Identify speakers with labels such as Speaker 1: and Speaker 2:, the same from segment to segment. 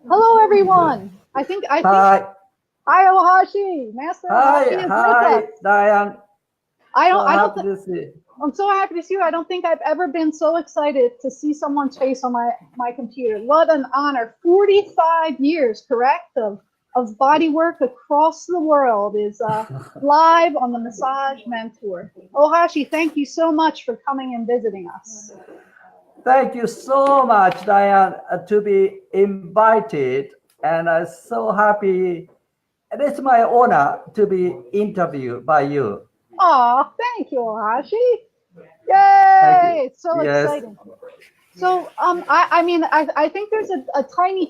Speaker 1: Hello, everyone. I think.
Speaker 2: Hi,
Speaker 1: Hi, Ohashi. Master Ohashi is with us.
Speaker 2: Diane.
Speaker 1: I
Speaker 2: So
Speaker 1: don't.
Speaker 2: happy to see.
Speaker 1: I'm so happy to see you. I don't think I've ever been so excited to see someone's face on my computer. What an honor! 45 years, correct, of body work across the world is live on the Massage Mentor. Ohashi, thank you so much for coming and visiting us.
Speaker 2: Thank you so much, Diane, to be invited, and I'm so happy. And it's my honor to be interviewed by you.
Speaker 1: Aw, thank you, Ohashi. Yay! It's so
Speaker 2: Yes.
Speaker 1: exciting. So, I think there's a tiny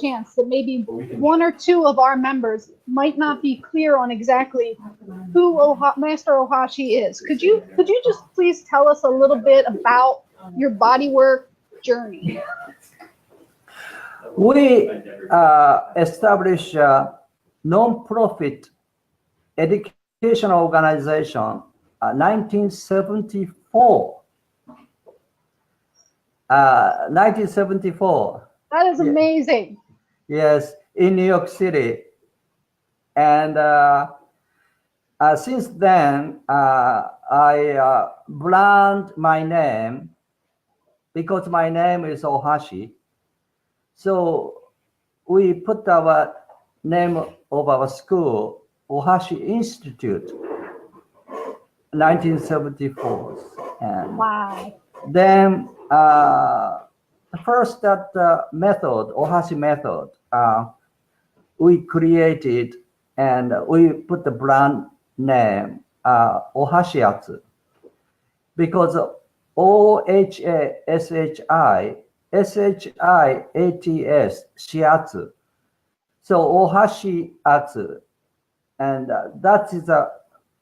Speaker 1: chance that maybe one or two of our members might not be clear on exactly who Master Ohashi is. Could you just please tell us a little bit about your bodywork journey?
Speaker 2: We established a non-profit educational organization 1974. 1974.
Speaker 1: That is amazing.
Speaker 2: Yes, in New York City. And since then, I brand my name because my name is Ohashi. So we put our name of our school, Ohashi Institute, 1974. And
Speaker 1: wow.
Speaker 2: Then first that method, Ohashi method, we created and we put the brand name Ohashi Otsu because OHASHIATS Shiatsu. So Ohashi Otsu, and that is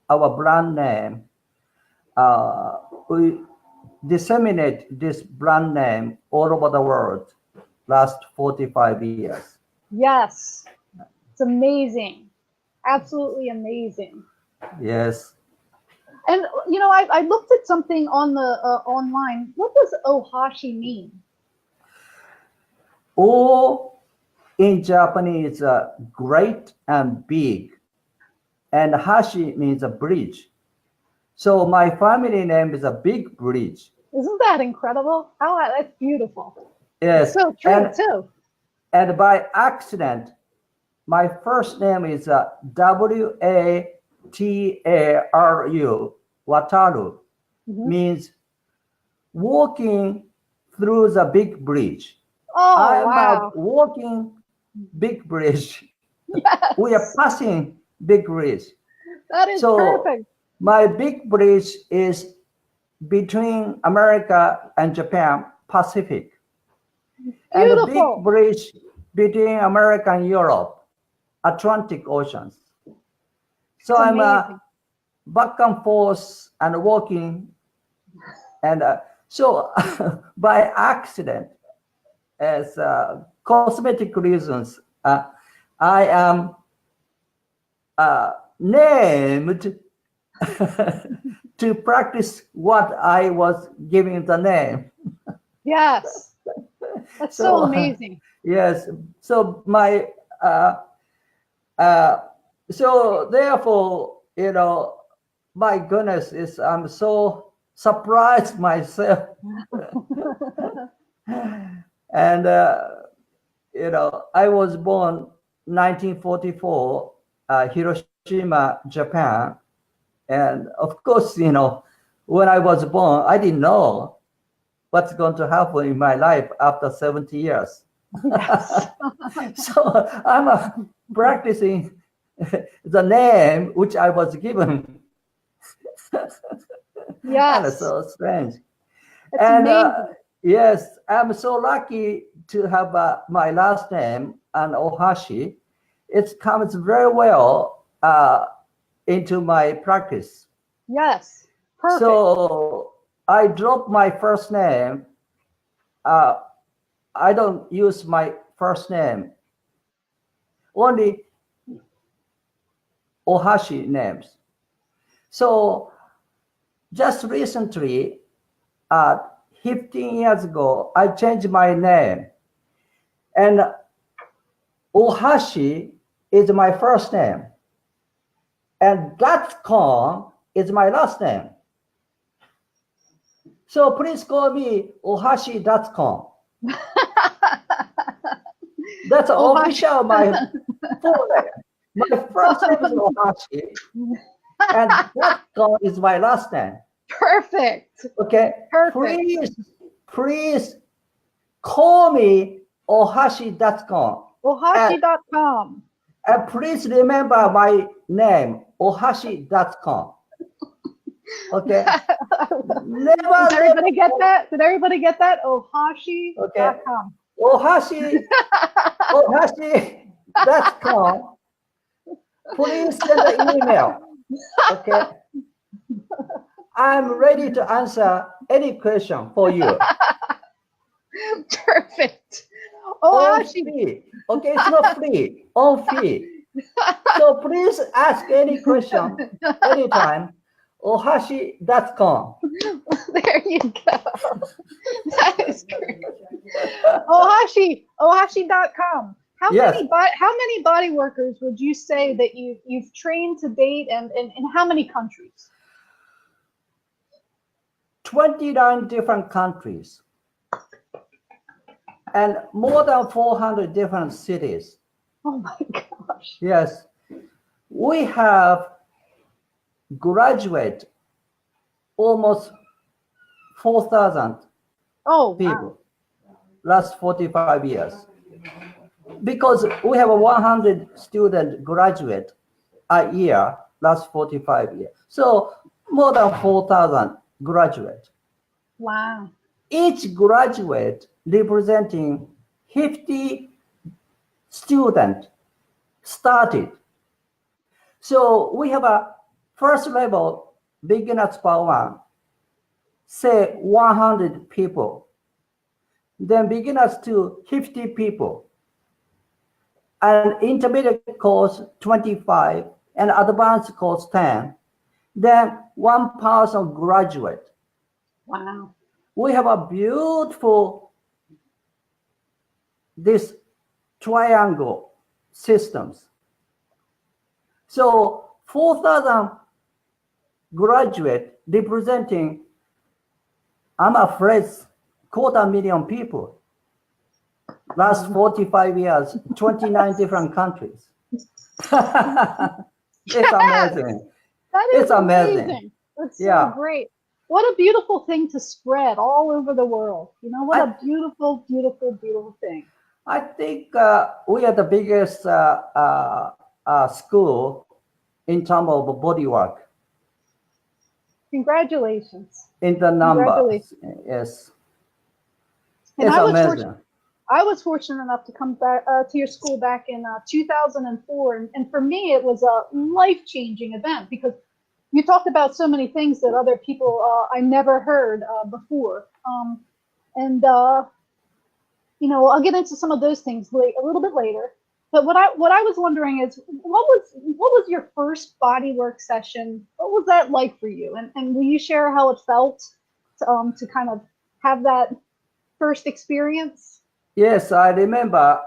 Speaker 2: our brand name. We disseminate this brand name all over the world last 45 years.
Speaker 1: Yes, it's amazing, absolutely amazing.
Speaker 2: Yes.
Speaker 1: And you know, I looked at something on the online. What does Ohashi mean?
Speaker 2: O in Japanese great and big, and Hashi means a bridge. So my family name is a big bridge.
Speaker 1: Isn't that incredible? Oh, that's beautiful.
Speaker 2: Yes.
Speaker 1: It's so true too.
Speaker 2: And by accident, my first name is Wataru. Wataru means walking through the big bridge.
Speaker 1: Oh,
Speaker 2: I'm
Speaker 1: wow.
Speaker 2: walking big bridge.
Speaker 1: Yes.
Speaker 2: We are passing big bridge.
Speaker 1: That is perfect.
Speaker 2: My big bridge is between America and Japan, Pacific.
Speaker 1: Beautiful.
Speaker 2: And the big bridge between America and Europe, Atlantic Oceans. So I'm back and forth and walking. And so by accident, as cosmetic reasons, I am named to practice what I was giving the name.
Speaker 1: Yes, that's so amazing.
Speaker 2: Yes, so my so therefore, you know, my goodness, I'm so surprised myself. And you know, I was born 1944, Hiroshima, Japan. And of course, you know, when I was born, I didn't know what's going to happen in my life after 70 years. Yes. So I'm practicing the name which I was given.
Speaker 1: Yes.
Speaker 2: And it's so strange.
Speaker 1: It's amazing.
Speaker 2: Yes, I'm so lucky to have my last name and Ohashi. It comes very well into my practice.
Speaker 1: Yes, perfect.
Speaker 2: So I dropped my first name. I don't use my first name. Only Ohashi names. So just recently, 15 years ago, I changed my name. And Ohashi is my first name, and .com is my last name. So please call me Ohashi.com. That's official my full name. My first name is Ohashi, and .com is my last name.
Speaker 1: Perfect.
Speaker 2: Okay.
Speaker 1: Perfect.
Speaker 2: Please call me Ohashi.com.
Speaker 1: Ohashi.com.
Speaker 2: And please remember my name, Ohashi.com. Okay.
Speaker 1: Did everybody get that? Did everybody get that? Ohashi.com.
Speaker 2: Okay. Ohashi.com. Please send an email. Okay. I'm ready to answer any question for you.
Speaker 1: Perfect.
Speaker 2: On
Speaker 1: Ohashi.
Speaker 2: fee. Okay, it's not free. On fee. So please ask any question anytime. Ohashi.com.
Speaker 1: There you go. That is great. Ohashi.com. How many body workers would you say that you've trained to date, and in how many countries?
Speaker 2: 29 different countries and more than 400 different cities.
Speaker 1: Oh my gosh.
Speaker 2: Yes. We have graduate almost 4,000 people last 45 years. Because we have 100 student graduate a year last 45 years. So more than 4,000 graduate.
Speaker 1: Wow.
Speaker 2: Each graduate representing 50 students started. So we have a first level beginners part one, say 100 people. Then beginners to 50 people. And intermediate course 25 and advanced course 10. Then one person graduate.
Speaker 1: Wow.
Speaker 2: We have a beautiful this triangle systems. So 4,000 graduate representing, I'm afraid, 250,000 people. Last 45 years, 29 different countries. It's amazing.
Speaker 1: That is amazing. That's so great. What a beautiful thing to spread all over the world. You know, what a beautiful, beautiful, beautiful thing.
Speaker 2: I think we are the biggest school in terms of body work.
Speaker 1: Congratulations.
Speaker 2: In the numbers. Yes.
Speaker 1: And I was fortunate enough to come back to your school back in 2004. And for me, it was a life-changing event because you talked about so many things that other people I never heard before. You know, I'll get into some of those things a little bit later. But what I was wondering is, what was your first bodywork session? What was that like for you? And will you share how it felt to kind of have that first experience?
Speaker 2: Yes, I remember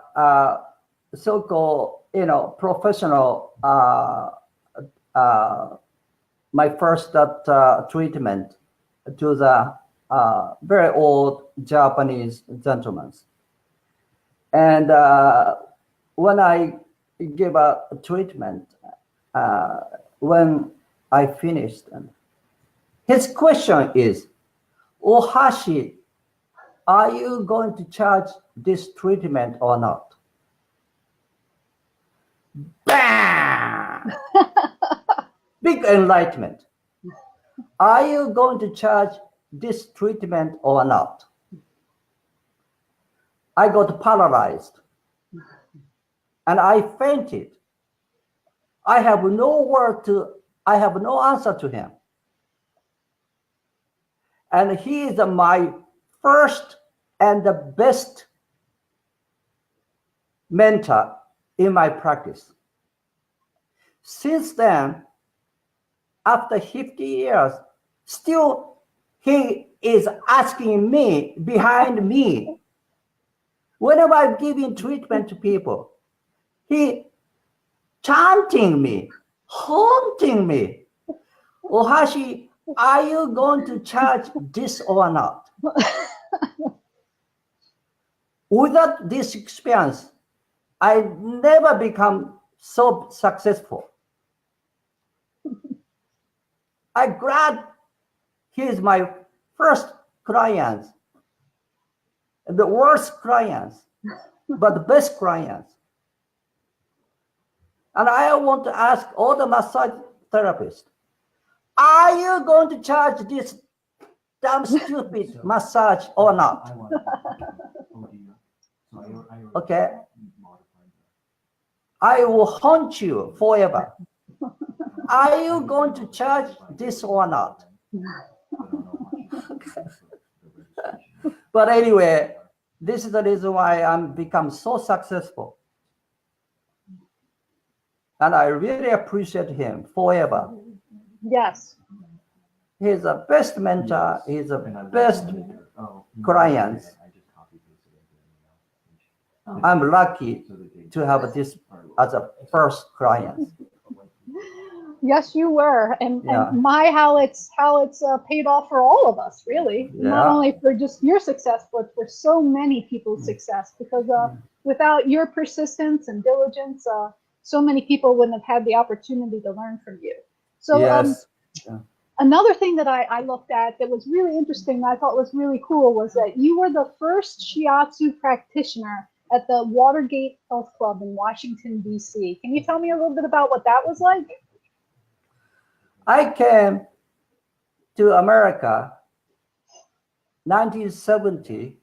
Speaker 2: so-called, professional, my first treatment to the very old Japanese gentlemen. And when I gave a treatment, when I finished, his question is, Ohashi, are you going to charge this treatment or not? Bam! Big enlightenment. Are you going to charge this treatment or not? I got paralyzed and I fainted. I have no answer to him. And he is my first and the best mentor in my practice. Since then, after 50 years, still he is asking me behind me. Whenever I'm giving treatment to people, he chanting me, haunting me. Ohashi, are you going to charge this or not? Without this experience, I never become so successful. I'm glad he is my first client, the worst clients, but the best clients. And I want to ask all the massage therapists, are you going to charge this damn stupid massage or not? Okay. I will haunt you forever. Are you going to charge this or not? But anyway, this is the reason why I'm become so successful. And I really appreciate him forever.
Speaker 1: Yes.
Speaker 2: He's the best mentor. He's the best client. I'm lucky to have this as a first client.
Speaker 1: Yes, you were, and how it's paid off for all of us, really. Yeah. Not only for just your success, but for so many people's success. Because without your persistence and diligence, so many people wouldn't have had the opportunity to learn from you. So
Speaker 2: yes.
Speaker 1: Another thing that I looked at that was really interesting, that I thought was really cool, was that you were the first shiatsu practitioner at the Watergate Health Club in Washington, D.C. Can you tell me a little bit about what that was like?
Speaker 2: I came to America 1970,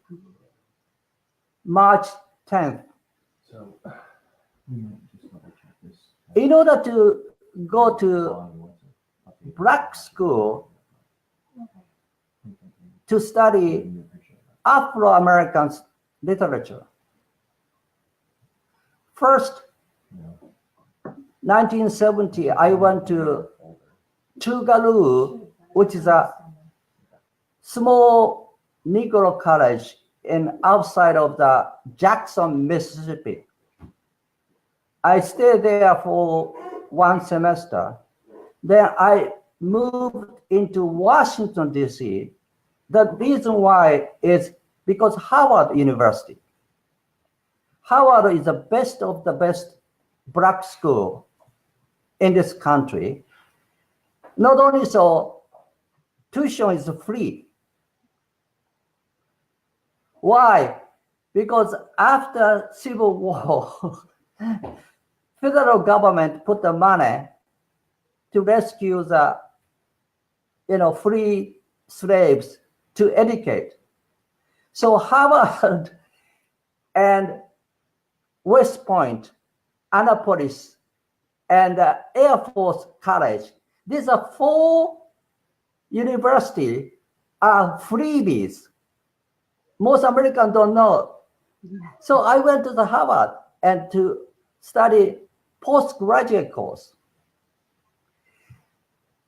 Speaker 2: March 10th. In order to go to black school to study Afro-American literature. First, 1970, I went to Tougaloo, which is a small Negro college outside of the Jackson, Mississippi. I stayed there for one semester. Then I moved into Washington, D.C. The reason why is because Howard University. Howard is the best of the best black school in this country. Not only so, tuition is free. Why? Because after Civil War, federal government put the money to rescue the free slaves to educate. So Harvard and West Point, Annapolis, and Air Force College, these are 4 universities are freebies. Most Americans don't know. So I went to the Harvard and to study postgraduate course.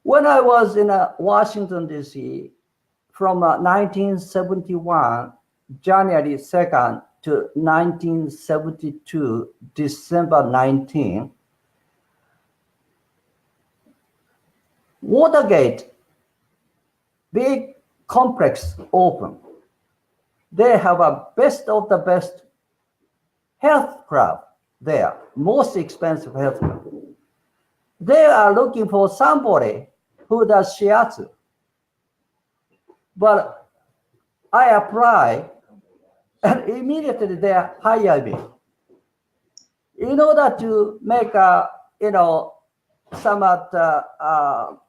Speaker 2: When I was in Washington, D.C., from 1971, January 2nd to 1972, December 19, Watergate, big complex open. They have a best of the best health club there, most expensive health club. They are looking for somebody who does shiatsu. But I apply, and immediately they hire me. In order to make somewhat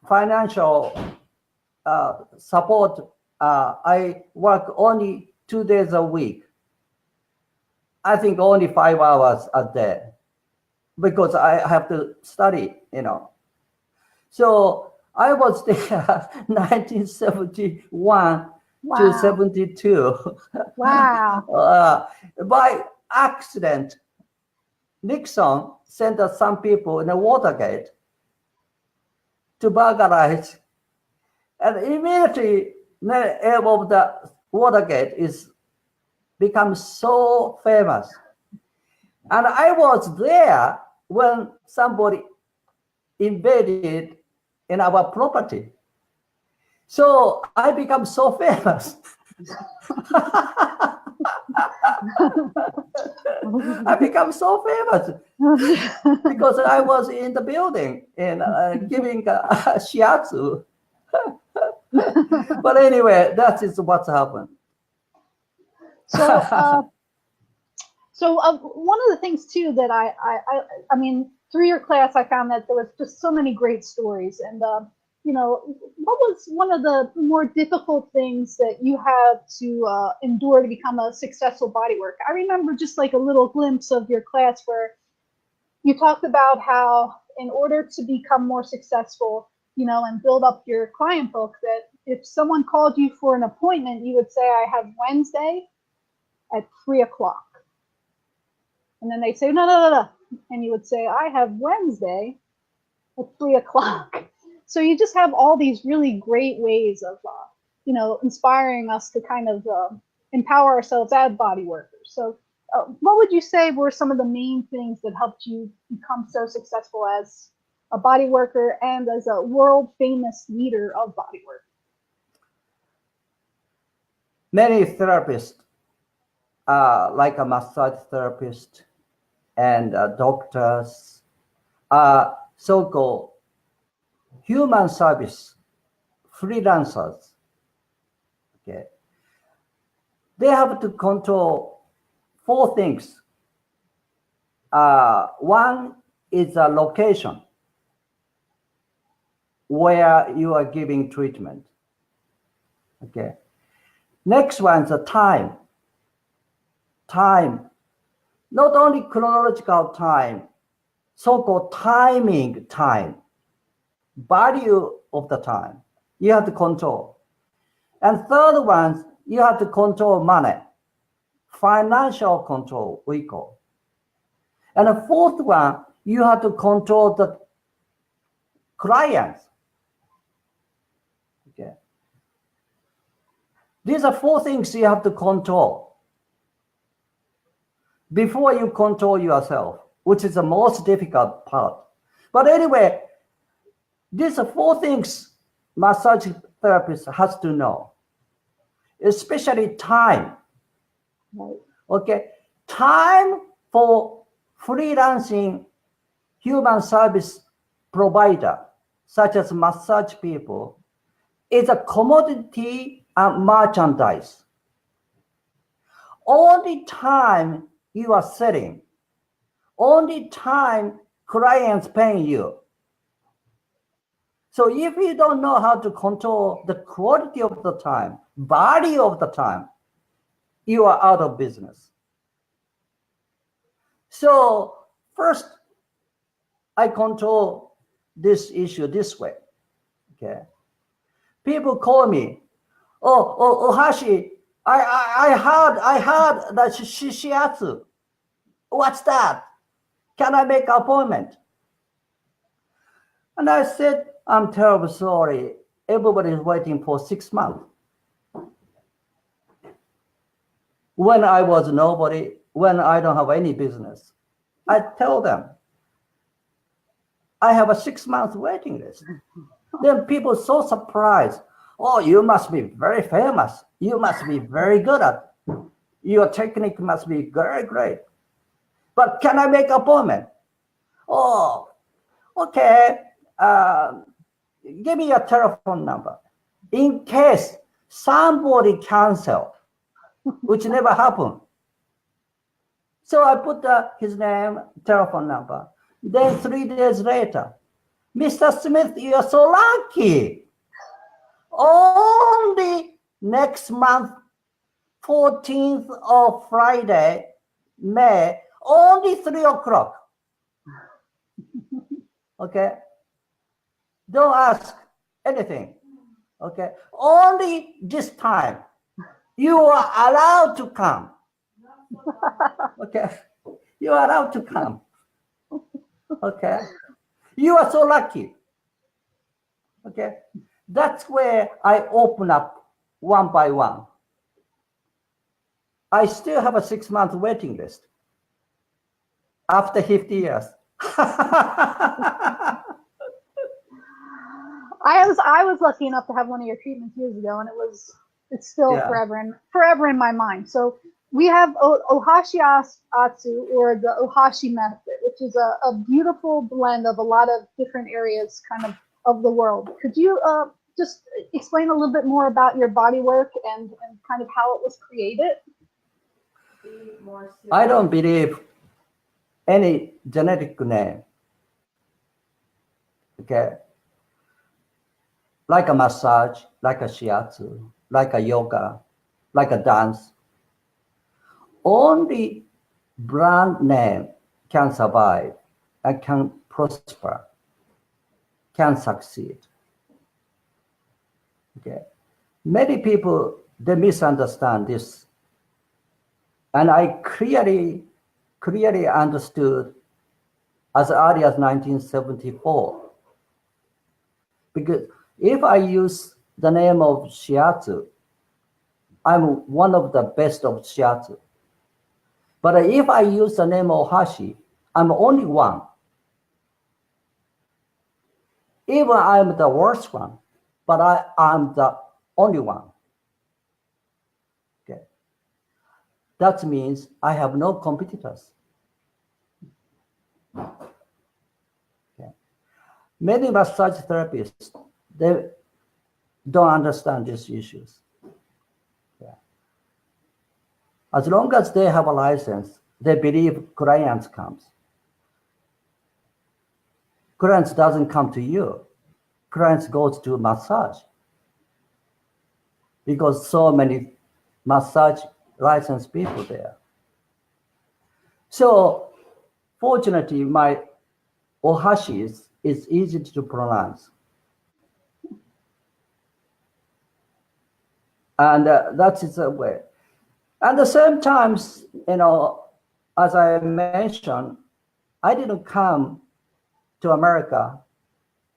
Speaker 2: financial support, I work only 2 days a week. I think only 5 hours a day, because I have to study, So I was there 1971 to 72.
Speaker 1: Wow.
Speaker 2: By accident, Nixon sent us some people in the Watergate to burglarize. And immediately, the name of the Watergate is become so famous. And I was there when somebody invaded in our property. So I become so famous. I become so famous because I was in the building and giving shiatsu. But anyway, that is what's happened.
Speaker 1: So, one of the things too that I mean, through your class, I found that there was just so many great stories. And you know, what was one of the more difficult things that you had to endure to become a successful bodyworker? I remember just like a little glimpse of your class where you talked about how in order to become more successful, you know, and build up your client book, that if someone called you for an appointment, you would say, I have Wednesday at 3 o'clock. And then they'd say, no. And you would say, I have Wednesday at 3 o'clock. So you just have all these really great ways of, you know, inspiring us to kind of empower ourselves as body workers. So what would you say were some of the main things that helped you become so successful as a body worker and as a world famous leader of body work?
Speaker 2: Many therapists, like a massage therapist and doctors, are so-called human service freelancers. Okay, they have to control 4 things. One is a location where you are giving treatment. Okay. Next one is a time. Time, not only chronological time, so-called timing time, value of the time, you have to control. And third one, you have to control money, financial control, we call. And the fourth one, you have to control the clients. Okay. These are 4 things you have to control before you control yourself, which is the most difficult part. But anyway, these are 4 things massage therapist has to know, especially time. Okay, time for freelancing human service provider, such as massage people, is a commodity and merchandise. Only time you are selling, only time clients paying you. So if you don't know how to control the quality of the time, value of the time, you are out of business. So first, I control this issue this way. Okay, people call me, oh Ohashi, I heard that shiatsu. What's that? Can I make an appointment? And I said, I'm terribly sorry. Everybody is waiting for 6 months. When I was nobody, when I don't have any business, I tell them, I have a 6 month waiting list. Then people so surprised. Oh, you must be very famous. You must be very good at it. Your technique must be very great. But can I make an appointment? Oh, okay. Give me your telephone number in case somebody cancel, which never happened. So I put his name, telephone number. Then 3 days later, Mr. Smith, you are so lucky. Only next month, 14th of Friday, May, only 3 o'clock. Okay. Don't ask anything. Okay. Only this time you are allowed to come. Okay. You are allowed to come. Okay. You are so lucky. Okay. That's where I open up one by one. I still have a 6 month waiting list. after 50 years.
Speaker 1: I was lucky enough to have one of your treatments years ago, and it's still
Speaker 2: Yeah.
Speaker 1: forever in my mind. So we have Ohashi Otsu, or the Ohashi method, which is a beautiful blend of a lot of different areas kind of the world. Could you just explain a little bit more about your body work and kind of how it was created?
Speaker 2: I don't believe any genetic name. Okay. Like a massage, like a shiatsu, like a yoga, like a dance. Only brand name can survive and can prosper, can succeed. Okay. Many people, they misunderstand this. And I clearly understood as early as 1974. Because if I use the name of shiatsu, I'm one of the best of shiatsu. But if I use the name Ohashi, I'm only one. Even I'm the worst one, but I'm the only one. Okay. That means I have no competitors. Okay. Many massage therapists, they don't understand these issues. Yeah. As long as they have a license, they believe clients comes. Clients doesn't come to you. Clients goes to massage. Because so many massage licensed people there. So fortunately, my Ohashi is easy to pronounce. And that is the way. At the same time, as I mentioned, I didn't come to America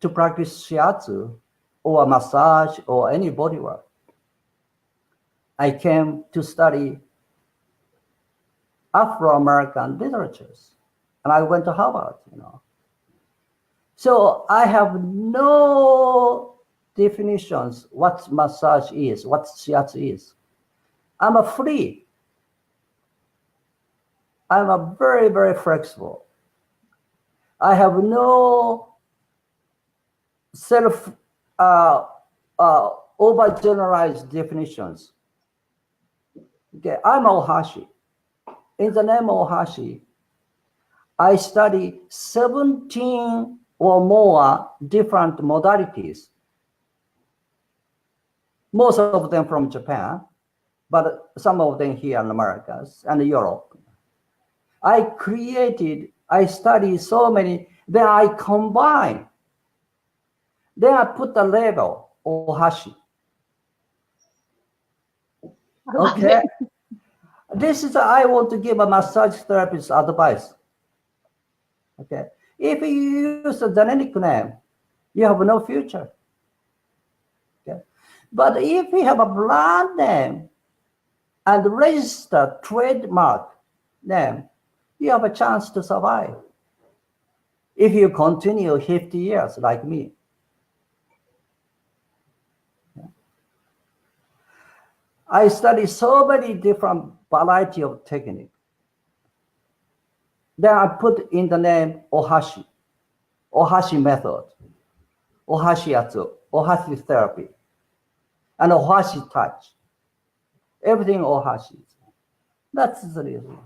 Speaker 2: to practice shiatsu or massage or any body work. I came to study Afro-American literatures, and I went to Harvard, So I have no definitions what massage is, what shiatsu is. I'm a free. I'm a very, very flexible. I have no self overgeneralized definitions. Okay, I'm Ohashi. In the name Ohashi, I study 17 or more different modalities. Most of them from Japan, but some of them here in America and Europe. I study so many, then I combine. Then I put the label Ohashi. Okay. This is I want to give a massage therapist advice. Okay. If you use a genetic name, you have no future. Okay. But if you have a brand name and register trademark name, you have a chance to survive. If you continue 50 years like me. I study so many different variety of technique. Then I put in the name Ohashi, Ohashi method, Ohashi Otsu, Ohashi therapy, and Ohashi touch. Everything Ohashi. That's the reason.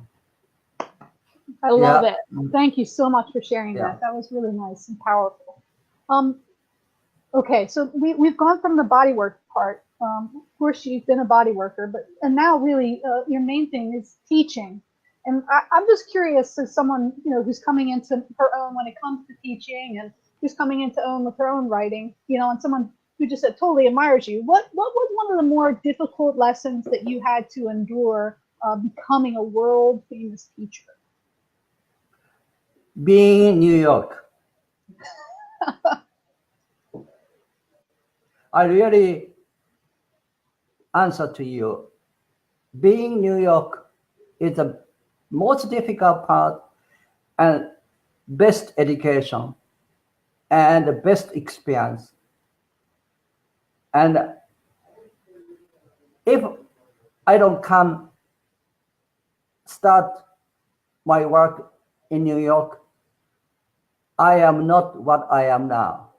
Speaker 1: I love it. Thank you so much for sharing that. That was really nice and powerful. Okay, so we've gone from the bodywork part. Of course, you've been a body worker, and now really your main thing is teaching. And I'm just curious, as someone who's coming into her own when it comes to teaching, and who's coming into own with her own writing, and someone who just totally admires you. What was one of the more difficult lessons that you had to endure becoming a world famous teacher?
Speaker 2: Being in New York. I really answer to you. Being New York is the most difficult part and best education and the best experience. And if I don't come start my work in New York, I am not what I am now.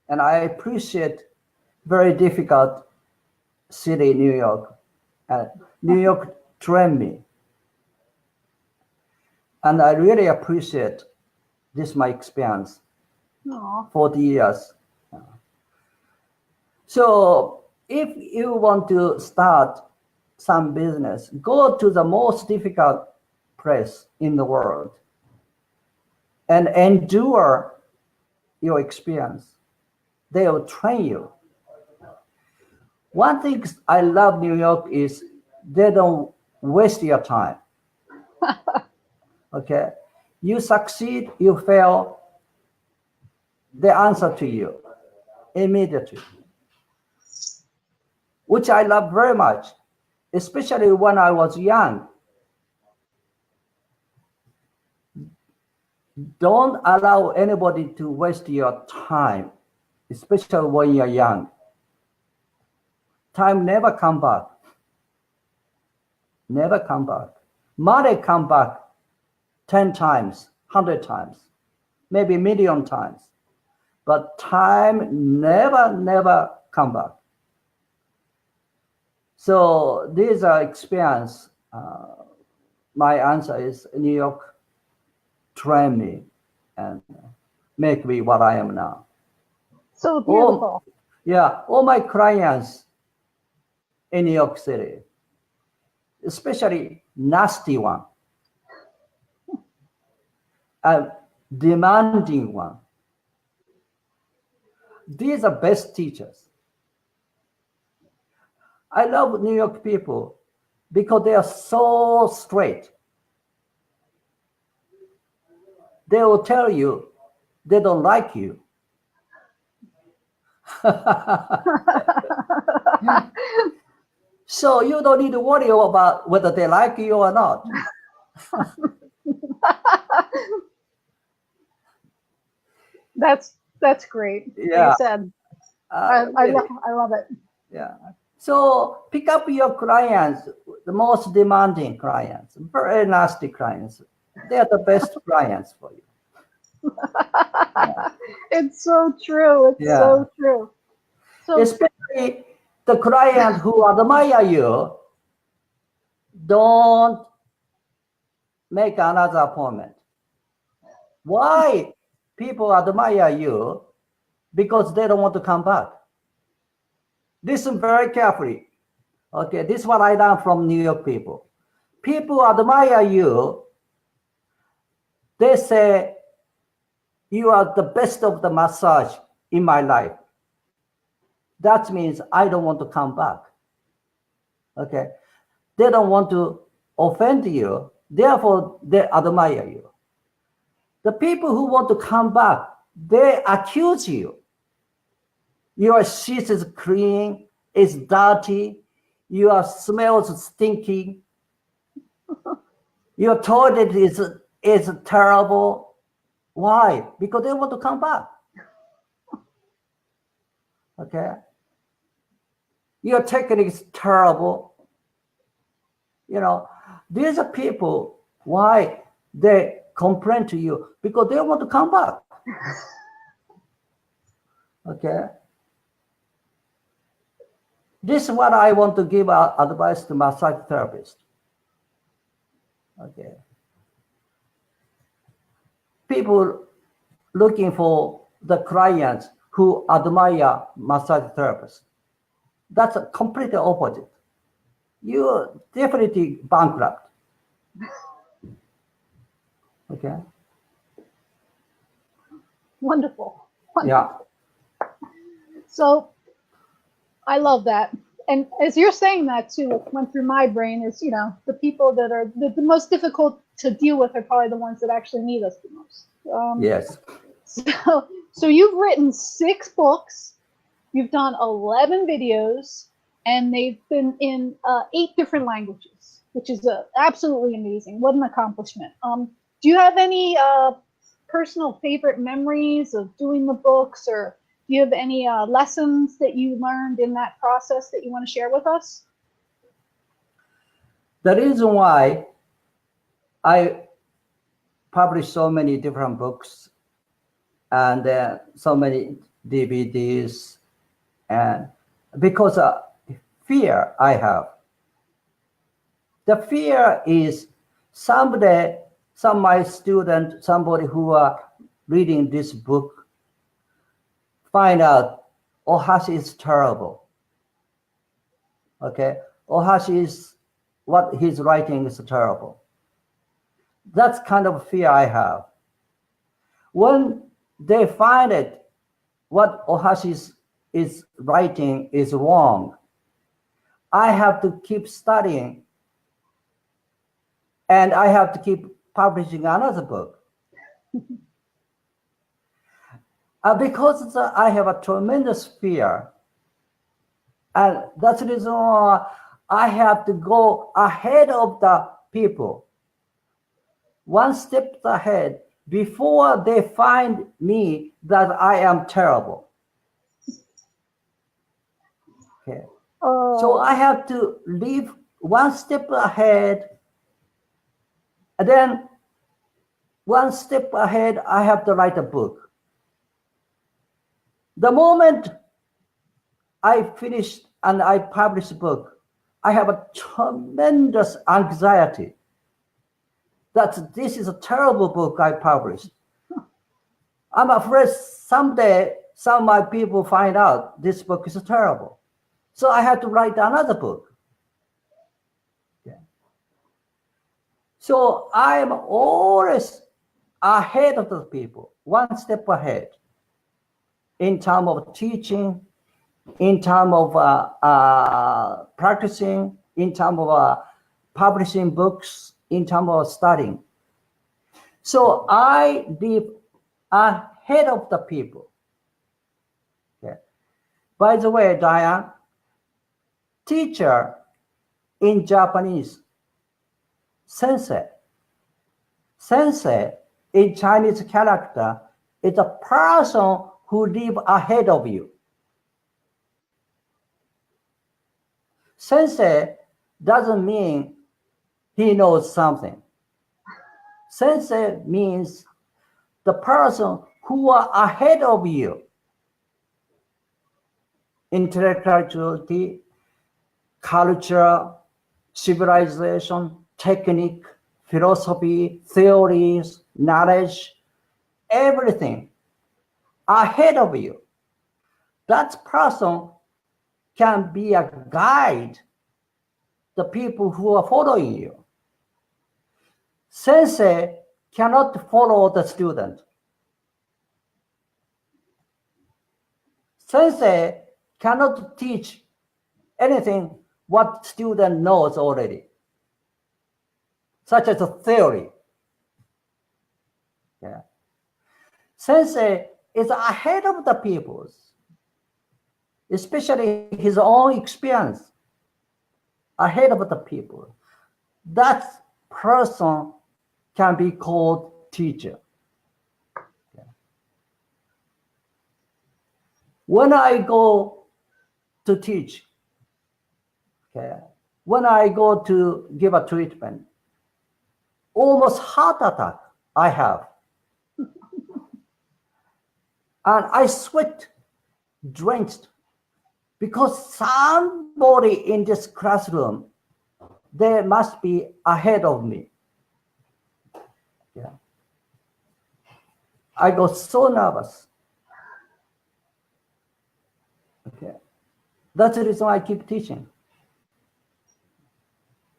Speaker 2: And I appreciate very difficult city, New York. New York trained me. And I really appreciate this my experience.
Speaker 1: Aw.
Speaker 2: 40 years. So if you want to start some business, go to the most difficult place in the world and endure your experience. They will train you. One thing I love New York is they don't waste your time. Okay, you succeed, you fail, they answer to you immediately, which I love very much, especially when I was young. Don't allow anybody to waste your time, especially when you're young. Time never come back. Never come back. Money come back 10 times, 100 times, maybe million times. But time never come back. So these are experience. My answer is New York trained me and make me what I am now.
Speaker 1: So beautiful.
Speaker 2: All my clients in New York City, especially nasty one, a demanding one. These are best teachers. I love New York people because they are so straight. They will tell you they don't like you. So you don't need to worry about whether they like you or not.
Speaker 1: That's great.
Speaker 2: Yeah.
Speaker 1: Like I said, I love it.
Speaker 2: Yeah. So pick up your clients, the most demanding clients, very nasty clients. They are the best clients for you.
Speaker 1: It's so true. It's so true. So
Speaker 2: especially the client who admire you, don't make another appointment. Why people admire you? Because they don't want to come back. Listen very carefully. Okay, this is what I learned from New York people. People admire you. They say, you are the best of the massage in my life. That means I don't want to come back. Okay, they don't want to offend you. Therefore, they admire you. The people who want to come back, they accuse you. Your sheet is clean, it's dirty, your smells stinking, your toilet is terrible. Why? Because they want to come back. Okay? Your technique is terrible. You know, these are people, why they complain to you? Because they want to come back. Okay? This is what I want to give advice to massage therapists. Okay. People looking for the clients who admire massage therapists. That's a completely opposite. You're definitely bankrupt. Okay.
Speaker 1: wonderful.
Speaker 2: Yeah.
Speaker 1: So I love that. And as you're saying that too, what went through my brain is, you know, the people that are the most difficult to deal with are probably the ones that actually need us the most.
Speaker 2: Yes.
Speaker 1: So you've written 6 books, you've done 11 videos, and they've been in 8 different languages, which is absolutely amazing. What an accomplishment. Do you have any personal favorite memories of doing the books, or do you have any lessons that you learned in that process that you want to share with us?
Speaker 2: The reason why I publish so many different books and so many DVDs, and because fear I have. The fear is someday some of my students, somebody who are reading this book, find out Ohashi is terrible. Okay, Ohashi is what he's writing is terrible. That's kind of fear I have. When they find it, what Ohashi is writing is wrong, I have to keep studying, and I have to keep publishing another book. Because I have a tremendous fear, and that's the reason why I have to go ahead of the people, one step ahead, before they find me that I am terrible. Okay. So I have to leave one step ahead, and then one step ahead, I have to write a book. The moment I finish and I publish a book, I have a tremendous anxiety that this is a terrible book I published. I'm afraid someday some of my people find out this book is terrible. So I have to write another book. Okay. So I am always ahead of the people, one step ahead, in terms of teaching, in terms of practicing, in terms of publishing books, in terms of studying. So I live ahead of the people. Okay. By the way, Diane, teacher in Japanese, sensei. Sensei in Chinese character is a person who lives ahead of you. Sensei doesn't mean he knows something. Sensei means the person who are ahead of you. Intellectuality, culture, civilization, technique, philosophy, theories, knowledge, everything ahead of you. That person can be a guide, the people who are following you. Sensei cannot follow the student. Sensei cannot teach anything what student knows already, such as a theory. Yeah. Sensei is ahead of the peoples, especially his own experience, ahead of the people. That person can be called teacher. Yeah. When I go to teach, okay, when I go to give a treatment, almost heart attack I have. And I sweat, drenched, because somebody in this classroom, they must be ahead of me. Yeah. I got so nervous. Okay. That's the reason I keep teaching.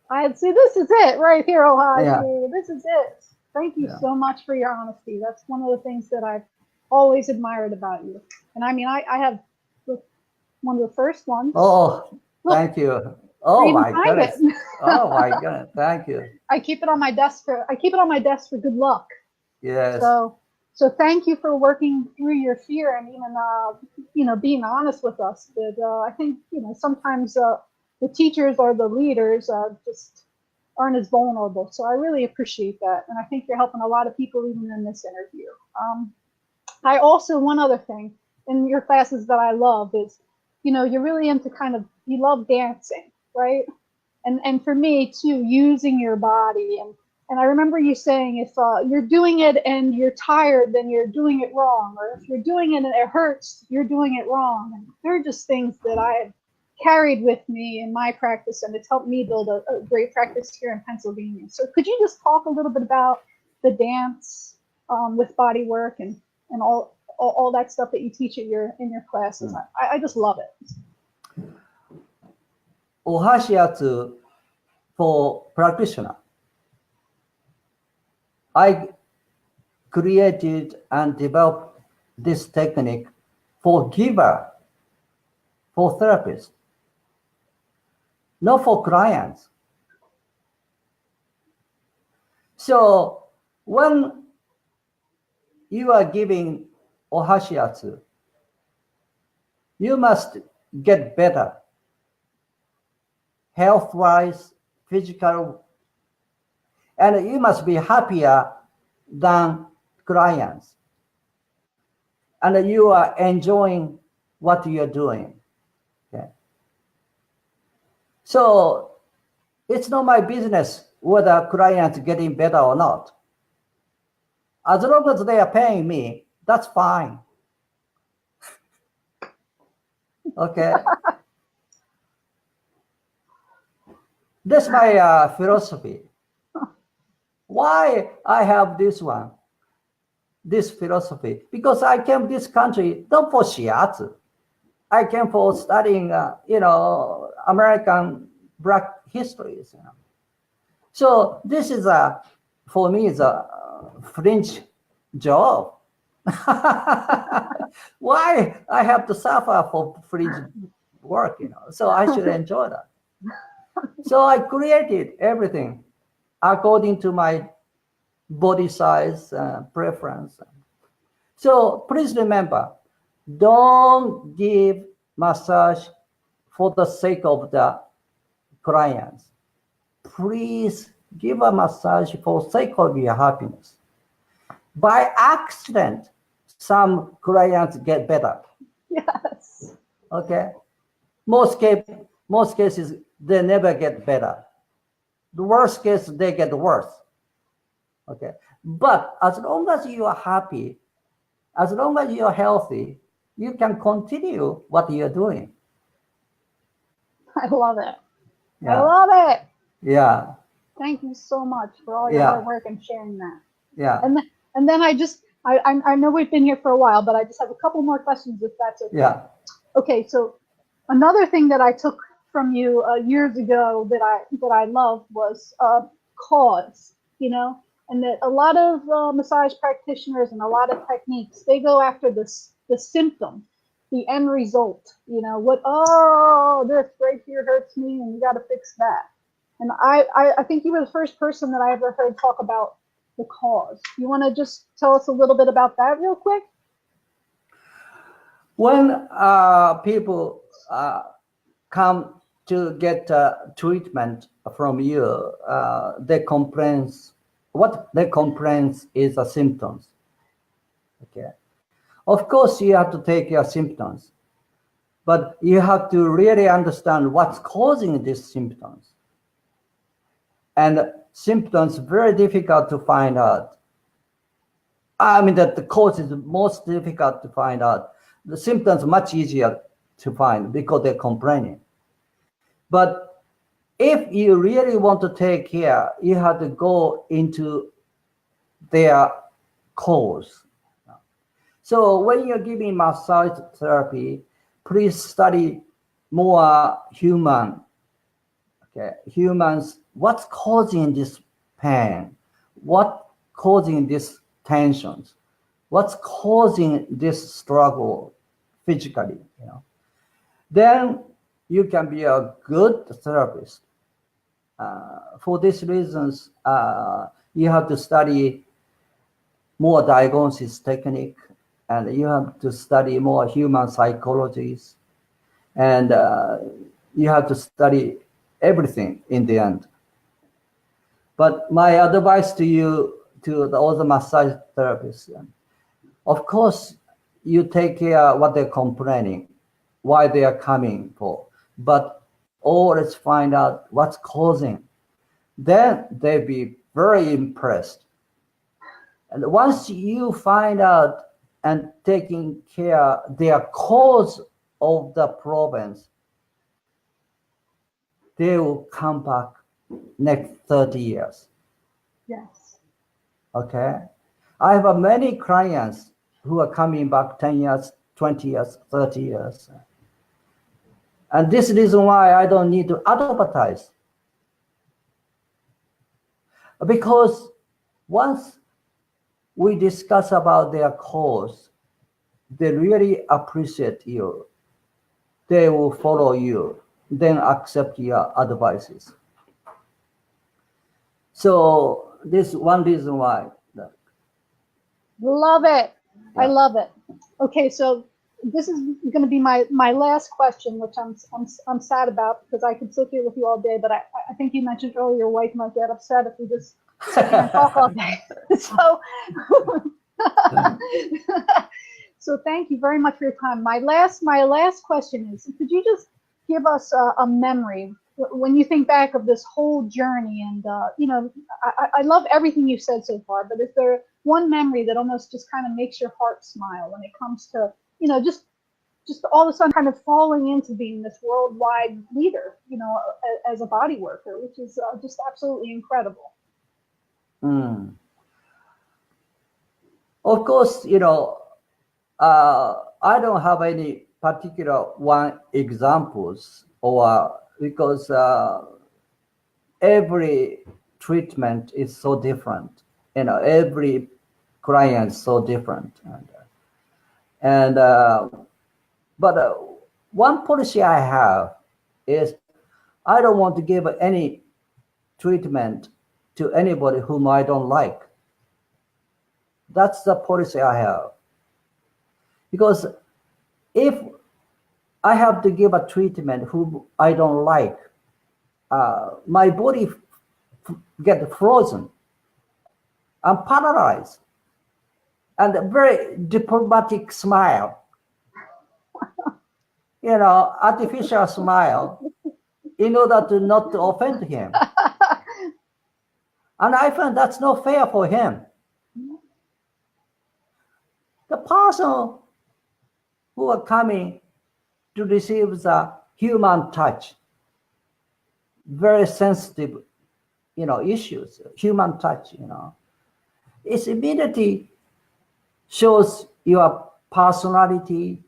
Speaker 1: I'd say this is it right here, Ohashi.
Speaker 2: Yeah.
Speaker 1: This is it. Thank you so much for your honesty. That's one of the things that I've always admired about you. And I mean, I have one of the first ones.
Speaker 2: Oh, thank you. Oh my goodness. Oh my goodness. Thank you.
Speaker 1: I keep it on my desk for good luck.
Speaker 2: Yes.
Speaker 1: So thank you for working through your fear and even being honest with us. But I think sometimes the teachers or the leaders just aren't as vulnerable. So I really appreciate that. And I think you're helping a lot of people even in this interview. I also, one other thing in your classes that I love is, you know, you're really into you love dancing, right? And for me too, using your body. And I remember you saying if you're doing it and you're tired, then you're doing it wrong. Or if you're doing it and it hurts, you're doing it wrong. And they're just things that I have carried with me in my practice, and it's helped me build a great practice here in Pennsylvania. So could you just talk a little bit about the dance with body work and all that stuff that you teach in your classes? I just love it.
Speaker 2: Ohashi Otsu for practitioner. I created and developed this technique for giver, for therapists, not for clients. So when you are giving Ohashi Otsu, you must get better, health-wise, physical, and you must be happier than clients. And you are enjoying what you're doing. Okay. So it's not my business whether clients getting better or not. As long as they are paying me, that's fine. Okay. That's my philosophy. Why I have this philosophy? Because I came to this country not for shiatsu. I came for studying, American Black histories. You know. So this is for me, is a fringe job. Why I have to suffer for fringe work? You know, so I should enjoy that. So I created everything according to my body size preference. So please remember, don't give massage for the sake of the clients. Please give a massage for the sake of your happiness. By accident, some clients get better.
Speaker 1: Yes.
Speaker 2: Okay. Most cases, they never get better. The worst case, they get worse. Okay. But as long as you are happy, as long as you are healthy, you can continue what you're doing.
Speaker 1: I love it.
Speaker 2: Yeah.
Speaker 1: I love it.
Speaker 2: Yeah.
Speaker 1: Thank you so much for all your hard work and sharing that.
Speaker 2: Yeah.
Speaker 1: And then I know we've been here for a while, but I just have a couple more questions if that's okay.
Speaker 2: Yeah.
Speaker 1: Okay, so another thing that I took from you years ago that I loved was cause, you know, and that a lot of massage practitioners and a lot of techniques, they go after the symptom, the end result, you know, this right here hurts me and you got to fix that. And I think you were the first person that I ever heard talk about the cause. You want to just tell us a little bit about that real quick?
Speaker 2: When people come to get treatment from you, what they complain is the symptoms. Okay. Of course, you have to take your symptoms, but you have to really understand what's causing these symptoms. And symptoms very difficult to find out. I mean that the cause is most difficult to find out. The symptoms much easier to find because they're complaining. But if you really want to take care, you have to go into their cause. So when you're giving massage therapy, please study more human. Okay, humans, what's causing this pain? What's causing these tensions? What's causing this struggle physically? You know, then you can be a good therapist. For these reasons, you have to study more diagnosis technique, and you have to study more human psychologies, and you have to study everything in the end. But my advice to you, to all the massage therapists, of course, you take care of what they're complaining, why they are coming for, but always find out what's causing. Then they'll be very impressed. And once you find out and taking care their cause of the problems, they will come back next 30 years.
Speaker 1: Yes.
Speaker 2: Okay. I have many clients who are coming back 10 years, 20 years, 30 years. And this is the reason why I don't need to advertise. Because once we discuss about their cause, they really appreciate you. They will follow you, then accept your advices. So this one reason why.
Speaker 1: Love it.
Speaker 2: Yeah.
Speaker 1: I love it. Okay, so this is going to be my last question, which I'm sad about because I could sit here with you all day. But I think you mentioned earlier your wife might get upset if we just sit here and talk all day. So so thank you very much for your time. My last question is: could you just give us a memory when you think back of this whole journey? And you know, I love everything you've said so far, but is there one memory that almost just kind of makes your heart smile when it comes to, you know, just all of a sudden kind of falling into being this worldwide leader, you know, as a body worker, which is just absolutely incredible.
Speaker 2: Of course, you know, I don't have any particular one examples, or because every treatment is so different. You know, every client is so different, but one policy I have is I don't want to give any treatment to anybody whom I don't like. That's the policy I have. Because if I have to give a treatment whom I don't like, my body get frozen. I'm paralyzed. And a very diplomatic smile, you know, artificial smile, in order to not to offend him. And I find that's not fair for him. The person who are coming to receive the human touch, very sensitive, you know, issues, human touch, you know, it's immediately shows your personality,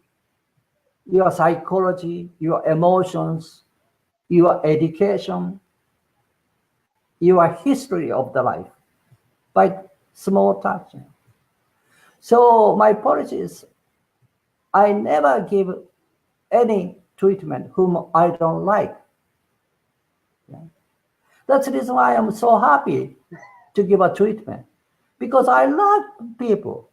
Speaker 2: your psychology, your emotions, your education, your history of the life by small touch. So my policy is I never give any treatment whom I don't like. Yeah. That's the reason why I'm so happy to give a treatment, because I love people.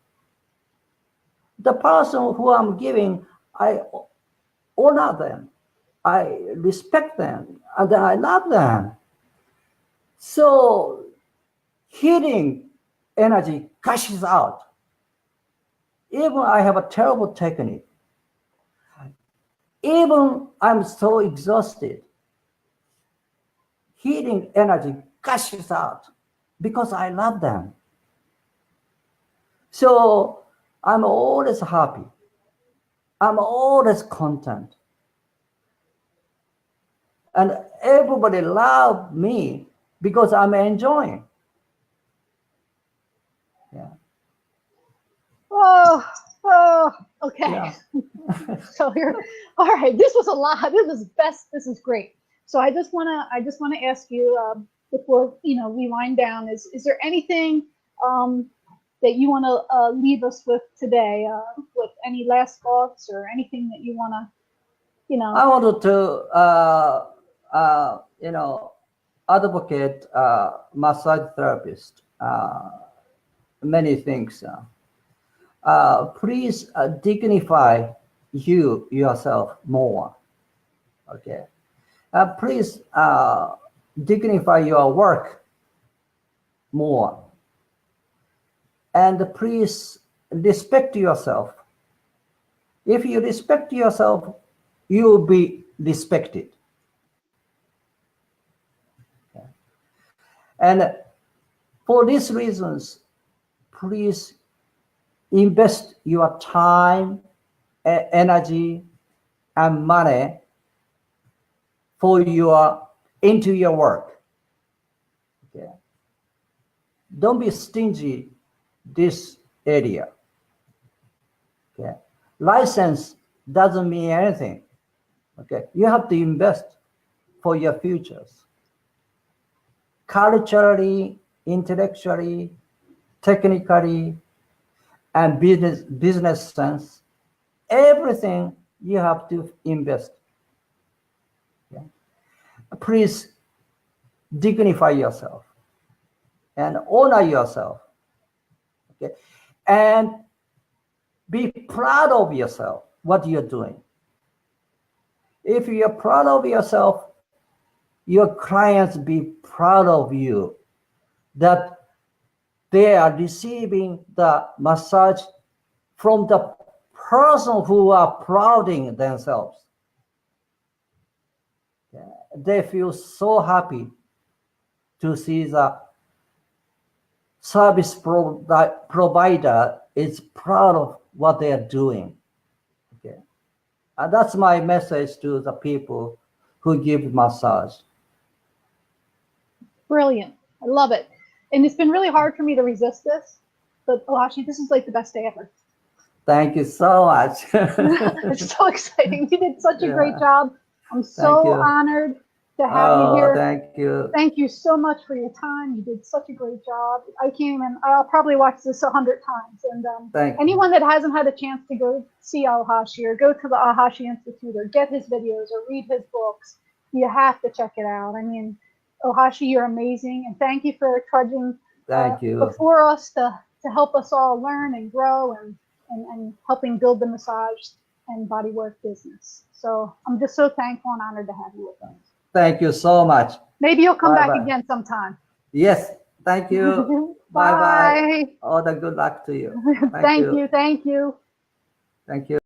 Speaker 2: The person who I'm giving, I honor them, I respect them, and I love them. So healing energy gushes out. Even I have a terrible technique. Even I'm so exhausted, healing energy gushes out because I love them. So I'm always happy. I'm always content. And everybody loves me because I'm enjoying. Yeah.
Speaker 1: Oh, okay.
Speaker 2: Yeah.
Speaker 1: So here, all right. This was a lot. This is great. So I just wanna ask you before we wind down. Is there anything that you want to leave us with today? With any last thoughts or anything that you want to,
Speaker 2: I wanted to, advocate massage therapist. Many things. Please dignify yourself more. Okay. Please dignify your work. more. And please respect yourself. If you respect yourself, you will be respected. Okay. And for these reasons, please invest your time, energy, and money into your work. Okay. Don't be stingy this area. Okay. License doesn't mean anything. Okay. You have to invest for your futures. Culturally, intellectually, technically, and business sense, everything you have to invest. Okay. Please dignify yourself and honor yourself. Okay. And be proud of yourself, what you're doing. If you're proud of yourself, your clients be proud of you, that they are receiving the massage from the person who are prouding themselves. They feel so happy to see the service provider is proud of what they are doing. Okay. And that's my message to the people who give massage.
Speaker 1: Brilliant. I love it. And it's been really hard for me to resist this, but Ohashi, this is like the best day ever.
Speaker 2: Thank you so much.
Speaker 1: It's so exciting. You did such a great job. I'm so honored to have you here.
Speaker 2: Thank you.
Speaker 1: Thank you so much for your time. You did such a great job. I came and I'll probably watch this 100 times. And anyone that hasn't had a chance to go see Ohashi or go to the Ohashi Institute or get his videos or read his books, you have to check it out. I mean, Ohashi, you're amazing. And thank you for trudging before us to help us all learn and grow and helping build the massage and bodywork business. So I'm just so thankful and honored to have you with us.
Speaker 2: Thank you so much.
Speaker 1: Maybe you'll come back again sometime.
Speaker 2: Yes, thank you. Bye-bye. All the good luck to you.
Speaker 1: Thank you. Thank you.
Speaker 2: Thank you.